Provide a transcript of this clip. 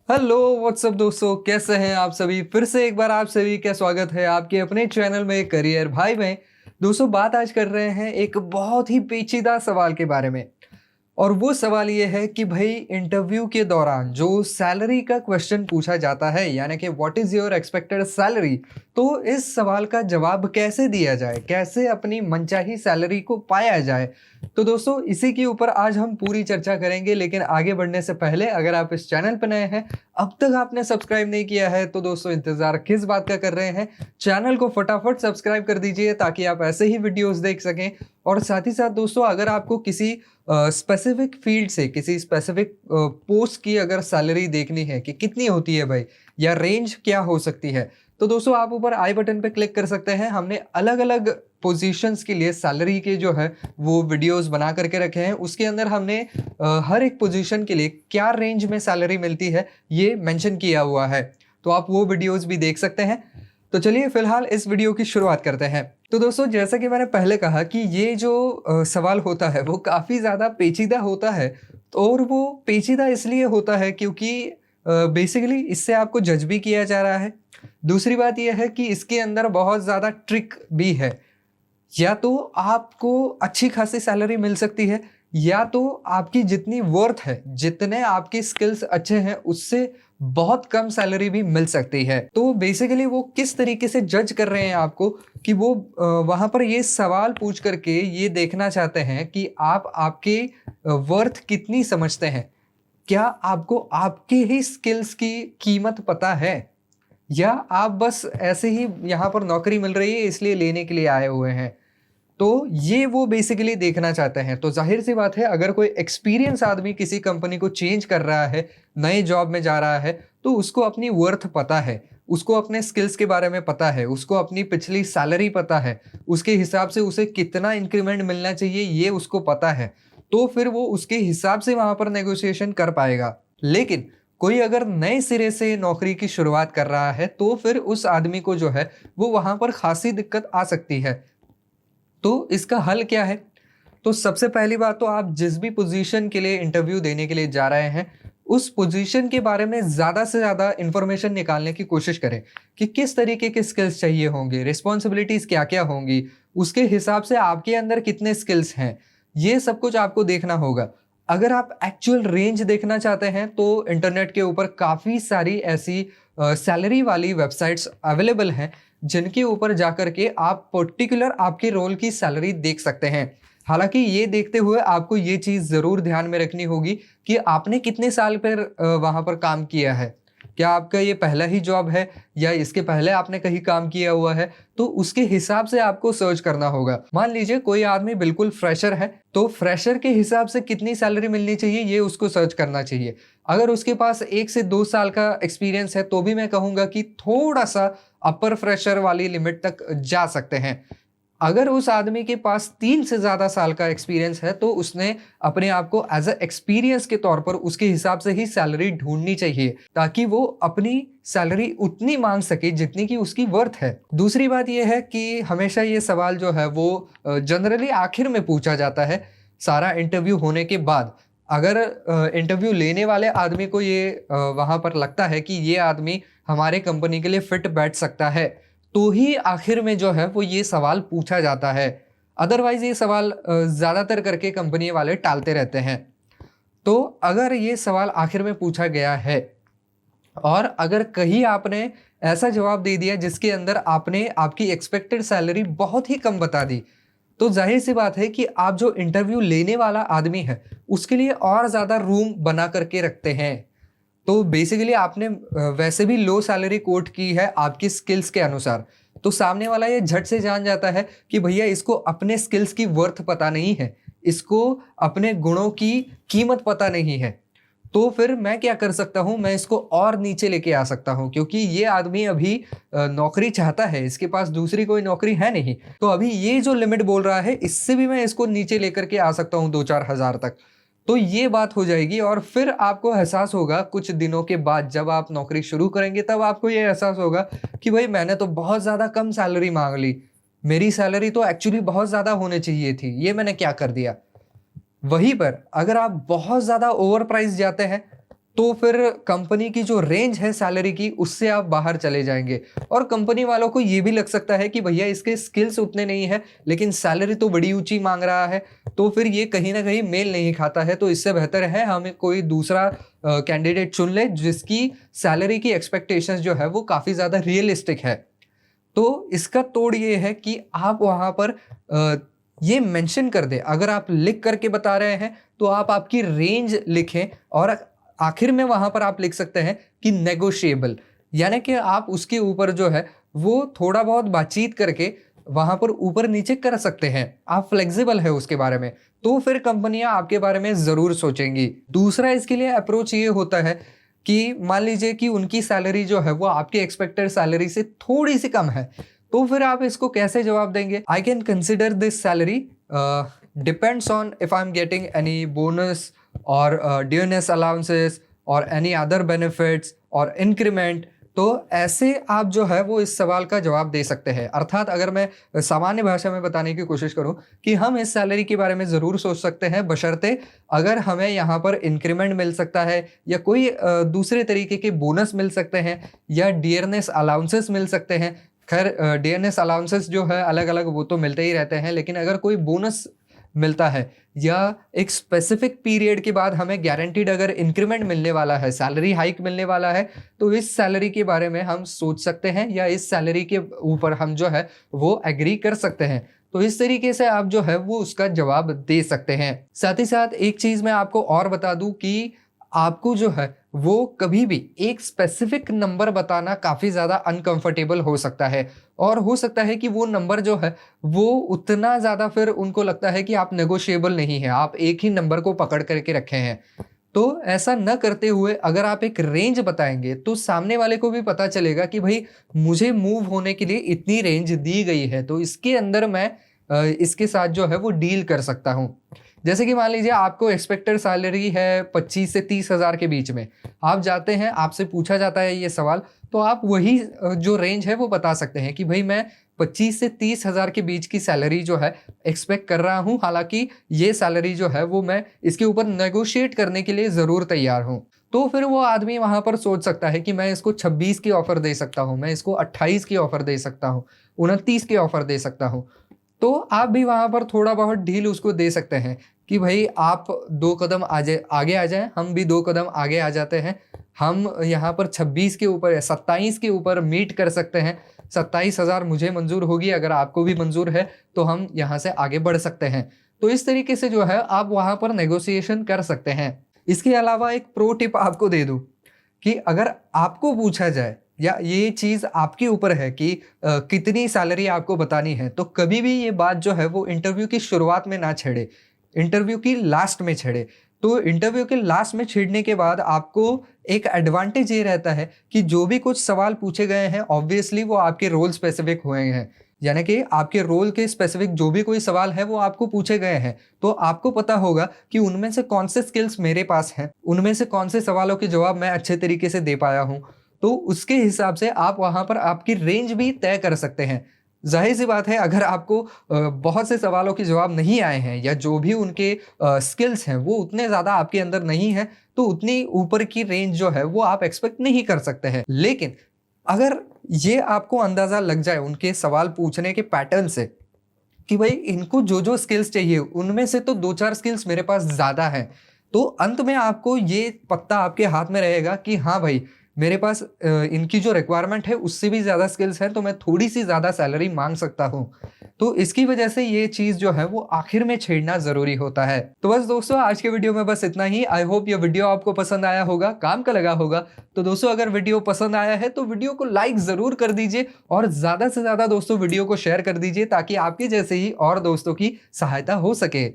Hello what's up दोस्तों, कैसे हैं आप सभी। फिर से एक बार आप सभी का स्वागत है आपके अपने चैनल में करियर भाई में। दोस्तों, बात आज कर रहे हैं एक बहुत ही पेचीदा सवाल के बारे में। और वो सवाल ये है कि भाई इंटरव्यू के दौरान जो सैलरी का क्वेश्चन पूछा जाता है, यानी कि what is your expected salary, तो इस सवाल का जवाब कैसे दिया जाए, कैसे अपनी मनचाही सैलरी को पाया जाए। तो दोस्तों, इसी के ऊपर आज हम पूरी चर्चा करेंगे। लेकिन आगे बढ़ने से पहले अगर आप इस चैनल पर नए हैं, अब तक आपने सब्सक्राइब नहीं किया है, तो दोस्तों इंतजार किस बात का कर रहे हैं। चैनल को फटाफट सब्सक्राइब कर दीजिए ताकि आप ऐसे ही वीडियोस देख सकें। और साथ ही साथ दोस्तों, अगर आपको किसी स्पेसिफिक फील्ड से, किसी स्पेसिफिक पोस्ट की अगर सैलरी देखनी है कि कितनी होती है भाई, या रेंज क्या हो सकती है, तो दोस्तों आप ऊपर आई बटन पे क्लिक कर सकते हैं। हमने अलग अलग पोजीशंस के लिए सैलरी के जो है वो वीडियोस बना करके रखे हैं। उसके अंदर हमने हर एक पोजीशन के लिए क्या रेंज में सैलरी मिलती है ये मेंशन किया हुआ है, तो आप वो वीडियोस भी देख सकते हैं। तो चलिए फिलहाल इस वीडियो की शुरुआत करते हैं। तो दोस्तों, जैसा कि मैंने पहले कहा कि ये जो सवाल होता है वो काफ़ी ज़्यादा पेचीदा होता है। और वो पेचीदा इसलिए होता है क्योंकि बेसिकली इससे आपको जज भी किया जा रहा है। दूसरी बात यह है कि इसके अंदर बहुत ज़्यादा ट्रिक भी है। या तो आपको अच्छी खासी सैलरी मिल सकती है, या तो आपकी जितनी वर्थ है, जितने आपके स्किल्स अच्छे हैं, उससे बहुत कम सैलरी भी मिल सकती है। तो बेसिकली वो किस तरीके से जज कर रहे हैं आपको कि वो वहां पर ये सवाल पूछ करके ये देखना चाहते हैं कि आप आपके वर्थ कितनी समझते हैं। क्या आपको आपके ही स्किल्स की कीमत पता है, या आप बस ऐसे ही यहाँ पर नौकरी मिल रही है इसलिए लेने के लिए आए हुए हैं। तो ये वो बेसिकली देखना चाहते हैं। तो जाहिर सी बात है, अगर कोई एक्सपीरियंस आदमी किसी कंपनी को चेंज कर रहा है, नए जॉब में जा रहा है, तो उसको अपनी वर्थ पता है, उसको अपने स्किल्स के बारे में पता है, उसको अपनी पिछली सैलरी पता है, उसके हिसाब से उसे कितना इंक्रीमेंट मिलना चाहिए ये उसको पता है। तो फिर वो उसके हिसाब से वहां पर नेगोशिएशन कर पाएगा। लेकिन कोई अगर नए सिरे से नौकरी की शुरुआत कर रहा है, तो फिर उस आदमी को जो है वो वहां पर खासी दिक्कत आ सकती है। तो इसका हल क्या है? तो सबसे पहली बात तो आप जिस भी पोजीशन के लिए इंटरव्यू देने के लिए जा रहे हैं, उस पोजीशन के बारे में ज़्यादा से ज़्यादा इंफॉर्मेशन निकालने की कोशिश करें कि किस तरीके के स्किल्स चाहिए होंगे, रिस्पॉन्सिबिलिटीज़ क्या-क्या होंगी, उसके हिसाब से आपके अंदर कितने स्किल्स हैं, ये सब कुछ आपको देखना होगा। अगर आप एक्चुअल रेंज देखना चाहते हैं, तो इंटरनेट के ऊपर काफ़ी सारी ऐसी सैलरी वाली वेबसाइट्स अवेलेबल हैं, जिनके ऊपर जाकर के आप पर्टिकुलर आपके रोल की सैलरी देख सकते हैं। हालाँकि ये देखते हुए आपको ये चीज़ ज़रूर ध्यान में रखनी होगी कि आपने कितने साल पर वहाँ पर काम किया है। क्या आपका ये पहला ही जॉब है, या इसके पहले आपने कहीं काम किया हुआ है? तो उसके हिसाब से आपको सर्च करना होगा। मान लीजिए कोई आदमी बिल्कुल फ्रेशर है, तो फ्रेशर के हिसाब से कितनी सैलरी मिलनी चाहिए ये उसको सर्च करना चाहिए। अगर उसके पास 1 से 2 साल का एक्सपीरियंस है, तो भी मैं कहूँगा कि थोड़ा-सा अपर फ्रेशर वाली लिमिट तक जा सकते हैं। अगर उस आदमी के पास 3 से ज़्यादा साल का एक्सपीरियंस है, तो उसने अपने आप को एज़ अ एक्सपीरियंस के तौर पर उसके हिसाब से ही सैलरी ढूँढनी चाहिए, ताकि वो अपनी सैलरी उतनी माँग सके जितनी कि उसकी वर्थ है। दूसरी बात ये है कि हमेशा ये सवाल जो है वो जनरली आखिर में पूछा जाता है, सारा इंटरव्यू होने के बाद। अगर इंटरव्यू लेने वाले आदमी को ये वहाँ पर लगता है कि ये आदमी हमारे कंपनी के लिए फिट बैठ सकता है, तो ही आखिर में जो है वो ये सवाल पूछा जाता है। अदरवाइज़ ये सवाल ज़्यादातर करके कंपनी वाले टालते रहते हैं। तो अगर ये सवाल आखिर में पूछा गया है, और अगर कहीं आपने ऐसा जवाब दे दिया जिसके अंदर आपने आपकी एक्सपेक्टेड सैलरी बहुत ही कम बता दी, तो ज़ाहिर-सी बात है कि आप जो इंटरव्यू लेने वाला आदमी है, उसके लिए और ज़्यादा रूम बना करके रखते हैं। तो बेसिकली आपने वैसे भी लो सैलरी कोट की है आपकी स्किल्स के अनुसार, तो सामने वाला ये झट से जान जाता है कि भैया इसको अपने स्किल्स की वर्थ पता नहीं है, इसको अपने गुणों की कीमत पता नहीं है। तो फिर मैं क्या कर सकता हूँ, मैं इसको और नीचे लेके आ सकता हूँ, क्योंकि ये आदमी अभी नौकरी चाहता है, इसके पास दूसरी कोई नौकरी है नहीं। तो अभी ये जो लिमिट बोल रहा है, इससे भी मैं इसको नीचे लेकर के आ सकता हूँ 2-4 हज़ार तक। तो ये बात हो जाएगी, और फिर आपको एहसास होगा कुछ दिनों के बाद, जब आप नौकरी शुरू करेंगे, तब आपको ये एहसास होगा कि भाई मैंने तो बहुत ज़्यादा कम सैलरी माँग ली। मेरी सैलरी तो एक्चुअली बहुत ज़्यादा होनी चाहिए थी, ये मैंने क्या कर दिया। वहीं पर अगर आप बहुत ज़्यादा ओवर प्राइस जाते हैं, तो फिर कंपनी की जो रेंज है सैलरी की उससे आप बाहर चले जाएंगे। और कंपनी वालों को ये भी लग सकता है कि भैया इसके स्किल्स उतने नहीं है लेकिन सैलरी तो बड़ी ऊंची मांग रहा है, तो फिर ये कहीं ना कहीं मेल नहीं खाता है, तो इससे बेहतर है हमें कोई दूसरा कैंडिडेट चुन ले जिसकी सैलरी की एक्सपेक्टेशंस जो है वो काफ़ी ज़्यादा रियलिस्टिक है। तो इसका तोड़ ये है कि आप वहाँ पर ये मेंशन कर दें, अगर आप लिख करके बता रहे हैं तो आप आपकी रेंज लिखें और आखिर में वहाँ पर आप लिख सकते हैं कि नेगोशिएबल, यानी कि आप उसके ऊपर जो है वो थोड़ा बहुत बातचीत करके वहाँ पर ऊपर नीचे कर सकते हैं, आप फ्लेक्सिबल है उसके बारे में, तो फिर कंपनियां आपके बारे में ज़रूर सोचेंगी। दूसरा इसके लिए अप्रोच ये होता है कि मान लीजिए कि उनकी सैलरी जो है वो आपकी एक्सपेक्टेड सैलरी से थोड़ी सी कम है, तो फिर आप इसको कैसे जवाब देंगे? I can consider this salary depends on if I am getting any bonus और ड्यूनेस अलाउंसेस और एनी अदर बेनिफिट्स और इंक्रीमेंट। तो ऐसे आप जो है वो इस सवाल का जवाब दे सकते हैं। अर्थात अगर मैं सामान्य भाषा में बताने की कोशिश करूं कि हम इस सैलरी के बारे में ज़रूर सोच सकते हैं, बशर्ते अगर हमें यहाँ पर इंक्रीमेंट मिल सकता है या कोई दूसरे तरीके के बोनस मिल सकते हैं या डियरनेस अलाउंसेस मिल सकते हैं। खैर डियरनेस अलाउंसेस जो है अलग अलग वो तो मिलते ही रहते हैं, लेकिन अगर कोई बोनस मिलता है या एक स्पेसिफिक पीरियड के बाद हमें गारंटीड अगर इंक्रीमेंट मिलने वाला है, सैलरी हाइक मिलने वाला है, तो इस सैलरी के बारे में हम सोच सकते हैं या इस सैलरी के ऊपर हम जो है वो एग्री कर सकते हैं। तो इस तरीके से आप जो है वो उसका जवाब दे सकते हैं। साथ ही साथ एक चीज़ मैं आपको और बता दूं कि आपको जो है वो कभी भी एक स्पेसिफिक नंबर बताना काफ़ी ज़्यादा अनकंफर्टेबल हो सकता है, और हो सकता है कि वो नंबर जो है वो उतना ज़्यादा फिर उनको लगता है कि आप नेगोशिएबल नहीं है, आप एक ही नंबर को पकड़ करके रखे हैं। तो ऐसा न करते हुए अगर आप एक रेंज बताएंगे तो सामने वाले को भी पता चलेगा कि भाई मुझे मूव होने के लिए इतनी रेंज दी गई है, तो इसके अंदर मैं इसके साथ जो है वो डील कर सकता हूँ। जैसे कि मान लीजिए आपको एक्सपेक्टेड सैलरी है 25 से 30 हज़ार के बीच में, आप जाते हैं, आपसे पूछा जाता है ये सवाल, तो आप वही जो रेंज है वो बता सकते हैं कि भाई मैं 25 से 30 हज़ार के बीच की सैलरी जो है एक्सपेक्ट कर रहा हूँ, हालांकि ये सैलरी जो है वो मैं इसके ऊपर नेगोशिएट करने के लिए ज़रूर तैयार हूँ। तो फिर वो आदमी वहाँ पर सोच सकता है कि मैं इसको 26 की ऑफ़र दे सकता हूँ, मैं इसको 28 की ऑफ़र दे सकता हूँ, 29 की ऑफ़र दे सकता हूँ। तो आप भी वहाँ पर थोड़ा बहुत ढील उसको दे सकते हैं कि भाई आप 2 कदम आगे आ जाएं, हम भी 2 कदम आगे आ जाते हैं। हम यहाँ पर 26 के ऊपर 27 के ऊपर मीट कर सकते हैं। 27,000 मुझे मंजूर होगी, अगर आपको भी मंजूर है तो हम यहाँ से आगे बढ़ सकते हैं। तो इस तरीके से जो है आप वहाँ पर नेगोशिएशन कर सकते हैं। इसके अलावा एक प्रो टिप आपको दे दूँ कि अगर आपको पूछा जाए या ये चीज़ आपके ऊपर है कि कितनी सैलरी आपको बतानी है, तो कभी भी ये बात जो है वो इंटरव्यू की शुरुआत में ना छेड़े, इंटरव्यू की लास्ट में छेड़े। तो इंटरव्यू के लास्ट में छेड़ने के बाद आपको एक एडवांटेज ये रहता है कि जो भी कुछ सवाल पूछे गए हैं ऑब्वियसली वो आपके रोल स्पेसिफिक हुए हैं, यानी कि आपके रोल के स्पेसिफिक जो भी कोई सवाल है वो आपको पूछे गए हैं, तो आपको पता होगा कि उनमें से कौन से स्किल्स मेरे पास हैं, उनमें से कौन से सवालों के जवाब मैं अच्छे तरीके से दे पाया हूँ। तो उसके हिसाब से आप वहाँ पर आपकी रेंज भी तय कर सकते हैं। ज़ाहिर सी बात है अगर आपको बहुत से सवालों के जवाब नहीं आए हैं या जो भी उनके स्किल्स हैं वो उतने ज़्यादा आपके अंदर नहीं है, तो उतनी ऊपर की रेंज जो है वो आप एक्सपेक्ट नहीं कर सकते हैं। लेकिन अगर ये आपको अंदाज़ा लग जाए उनके सवाल पूछने के पैटर्न से कि भाई इनको जो जो स्किल्स चाहिए उनमें से तो 2-4 स्किल्स मेरे पास ज़्यादा हैं, तो अंत में आपको ये पत्ता आपके हाथ में रहेगा कि हाँ भाई मेरे पास इनकी जो रिक्वायरमेंट है उससे भी ज़्यादा स्किल्स हैं, तो मैं थोड़ी सी ज़्यादा सैलरी मांग सकता हूँ। तो इसकी वजह से ये चीज़ जो है वो आखिर में छेड़ना ज़रूरी होता है। तो बस दोस्तों आज के वीडियो में बस इतना ही। आई होप ये वीडियो आपको पसंद आया होगा, काम का लगा होगा। तो दोस्तों अगर वीडियो पसंद आया है तो वीडियो को लाइक ज़रूर कर दीजिए और ज़्यादा से ज़्यादा दोस्तों वीडियो को शेयर कर दीजिए ताकि आपके जैसे ही और दोस्तों की सहायता हो सके।